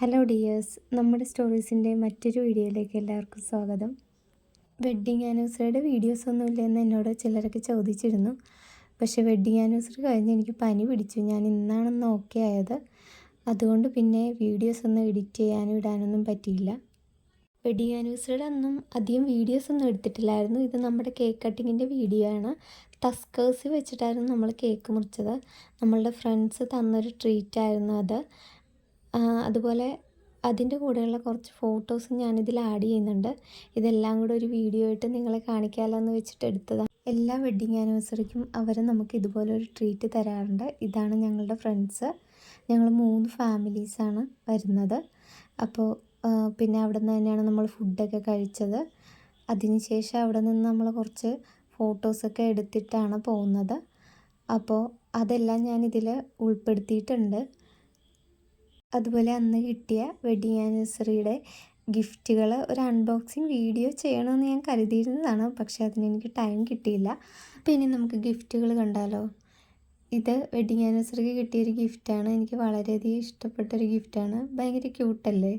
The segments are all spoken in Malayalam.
ഹലോ ഡിയേഴ്സ്, നമ്മുടെ സ്റ്റോറീസിൻ്റെ മറ്റൊരു വീഡിയോയിലേക്ക് എല്ലാവർക്കും സ്വാഗതം. വെഡ്ഡിങ് ആനിവേഴ്സറിയുടെ വീഡിയോസൊന്നുമില്ലെന്ന് എന്നോട് ചിലരൊക്കെ ചോദിച്ചിരുന്നു. പക്ഷേ വെഡ്ഡിങ് ആനിവേഴ്സറി കഴിഞ്ഞ് എനിക്ക് പനി പിടിച്ചു. ഞാൻ ഇന്നാണെന്ന് ഓക്കെ ആയത്. അതുകൊണ്ട് പിന്നെ വീഡിയോസൊന്നും എഡിറ്റ് ചെയ്യാനും ഇടാനൊന്നും പറ്റിയില്ല. വെഡ്ഡിങ് ആനിവേഴ്സറിയുടെ അന്നും അധികം വീഡിയോസൊന്നും എടുത്തിട്ടില്ലായിരുന്നു. ഇത് നമ്മുടെ കേക്ക് കട്ടിങ്ങിൻ്റെ വീഡിയോ ആണ്. ടസ്കേഴ്സ് വെച്ചിട്ടായിരുന്നു നമ്മൾ കേക്ക് മുറിച്ചത്. നമ്മളുടെ ഫ്രണ്ട്സ് തന്നൊരു ട്രീറ്റായിരുന്നു അത്. അതുപോലെ അതിൻ്റെ കൂടെയുള്ള കുറച്ച് ഫോട്ടോസും ഞാനിതിൽ ആഡ് ചെയ്യുന്നുണ്ട്. ഇതെല്ലാം കൂടെ ഒരു വീഡിയോ ആയിട്ട് നിങ്ങളെ കാണിക്കാമല്ലോ എന്ന് വെച്ചിട്ട് എടുത്തതാണ്. എല്ലാ വെഡ്ഡിങ് ആനിവേഴ്സറിക്കും അവർ നമുക്ക് ഇതുപോലെ ഒരു ട്രീറ്റ് തരാറുണ്ട്. ഇതാണ് ഞങ്ങളുടെ ഫ്രണ്ട്സ്. ഞങ്ങൾ 3 ഫാമിലീസാണ് വരുന്നത്. അപ്പോൾ പിന്നെ അവിടെ നിന്ന് തന്നെയാണ് നമ്മൾ ഫുഡൊക്കെ കഴിച്ചത്. അതിനുശേഷം അവിടെ നിന്ന് നമ്മൾ കുറച്ച് ഫോട്ടോസൊക്കെ എടുത്തിട്ടാണ് പോകുന്നത്. അപ്പോൾ അതെല്ലാം ഞാനിതിൽ ഉൾപ്പെടുത്തിയിട്ടുണ്ട്. അതുപോലെ അന്ന് കിട്ടിയ വെഡ്ഡിങ് ആനിവേഴ്സറിയുടെ ഗിഫ്റ്റുകൾ ഒരു അൺബോക്സിങ് വീഡിയോ ചെയ്യണമെന്ന് ഞാൻ കരുതിയിരുന്നതാണ്. പക്ഷേ അതിനെനിക്ക് ടൈം കിട്ടിയില്ല. അപ്പോൾ ഇനി നമുക്ക് ഗിഫ്റ്റുകൾ കണ്ടാലോ. ഇത് വെഡ്ഡിങ് ആനിവേഴ്സറിക്ക് കിട്ടിയൊരു ഗിഫ്റ്റാണ്. എനിക്ക് വളരെയധികം ഇഷ്ടപ്പെട്ടൊരു ഗിഫ്റ്റാണ്. ഭയങ്കര ക്യൂട്ടല്ലേ.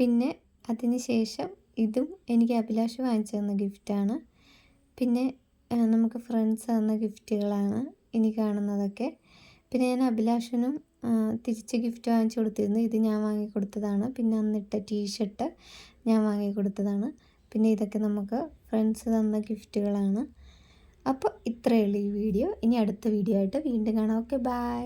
പിന്നെ അതിന് ശേഷം ഇതും എനിക്ക് അഭിലാഷ് വാങ്ങിച്ചു തന്ന ഗിഫ്റ്റാണ്. പിന്നെ നമുക്ക് ഫ്രണ്ട്സ് തന്ന ഗിഫ്റ്റുകളാണ് ഇനി കാണുന്നതൊക്കെ. പിന്നെ ഞാൻ അഭിലാഷിനും തിരിച്ച് ഗിഫ്റ്റ് വാങ്ങിച്ചു കൊടുത്തിരുന്നു. ഇത് ഞാൻ വാങ്ങിക്കൊടുത്തതാണ്. പിന്നെ അന്നിട്ട ടീഷർട്ട് ഞാൻ വാങ്ങിക്കൊടുത്തതാണ്. പിന്നെ ഇതൊക്കെ നമുക്ക് ഫ്രണ്ട്സ് തന്ന ഗിഫ്റ്റുകളാണ്. അപ്പോൾ ഇത്രയേ ഉള്ളൂ ഈ വീഡിയോ. ഇനി അടുത്ത വീഡിയോ ആയിട്ട് വീണ്ടും കാണാം. Okay, by.